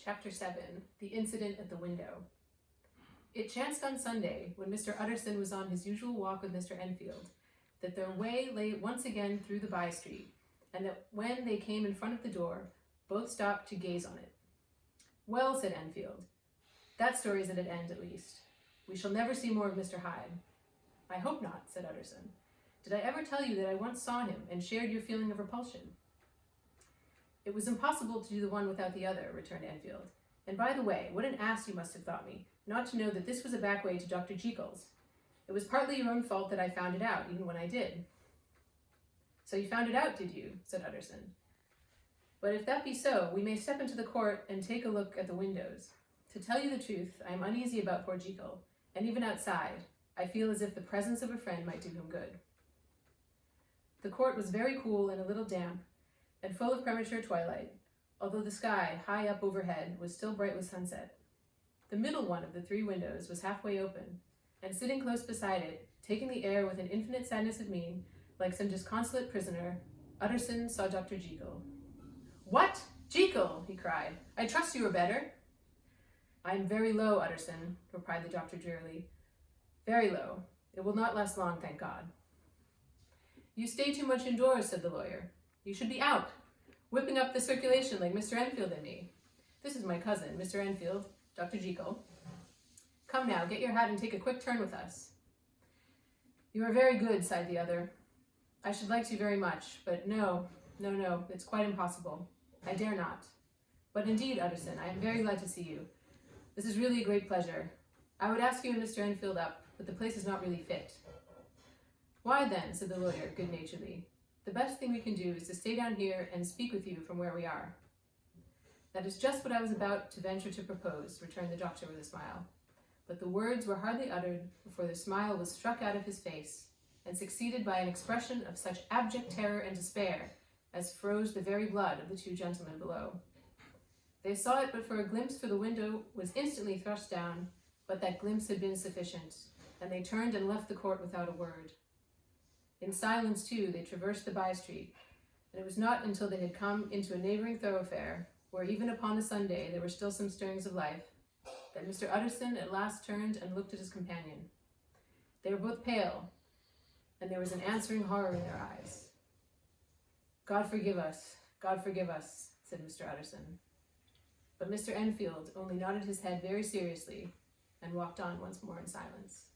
Chapter 7, The Incident at the Window. It chanced on Sunday, when Mr. Utterson was on his usual walk with Mr. Enfield, that their way lay once again through the by-street, and that when they came in front of the door, both stopped to gaze on it. "Well," said Enfield, "that story's at an end, at least. We shall never see more of Mr. Hyde." "I hope not," said Utterson. "Did I ever tell you that I once saw him and shared your feeling of repulsion?" "It was impossible to do the one without the other," returned Enfield. "And by the way, what an ass you must have thought me, not to know that this was a back way to Dr. Jekyll's. It was partly your own fault that I found it out, even when I did." "So you found it out, did you?" said Utterson. "But if that be so, we may step into the court and take a look at the windows. To tell you the truth, I am uneasy about poor Jekyll, and even outside, I feel as if the presence of a friend might do him good." The court was very cool and a little damp, and full of premature twilight, although the sky, high up overhead, was still bright with sunset. The middle one of the three windows was halfway open, and sitting close beside it, taking the air with an infinite sadness of mien, like some disconsolate prisoner, Utterson saw Dr. Jekyll. "What? Jekyll!" he cried. "I trust you are better." "I am very low, Utterson," replied the doctor drearily. "Very low. It will not last long, thank God." "You stay too much indoors," said the lawyer. "You should be out, whipping up the circulation like Mr. Enfield and me. This is my cousin, Mr. Enfield, Dr. Jekyll. Come now, get your hat and take a quick turn with us." "You are very good," sighed the other. "I should like to very much, but no, it's quite impossible. I dare not. But indeed, Utterson, I am very glad to see you. This is really a great pleasure. I would ask you and Mr. Enfield up, but the place is not really fit." "Why then," said the lawyer good-naturedly, "the best thing we can do is to stay down here and speak with you from where we are." "That is just what I was about to venture to propose," returned the doctor with a smile. But the words were hardly uttered before the smile was struck out of his face, and succeeded by an expression of such abject terror and despair as froze the very blood of the two gentlemen below. They saw it but for a glimpse, for the window was instantly thrust down, but that glimpse had been sufficient, and they turned and left the court without a word. In silence, too, they traversed the by-street, and it was not until they had come into a neighboring thoroughfare, where even upon a Sunday there were still some stirrings of life, that Mr. Utterson at last turned and looked at his companion. They were both pale, and there was an answering horror in their eyes. God forgive us," said Mr. Utterson. But Mr. Enfield only nodded his head very seriously and walked on once more in silence.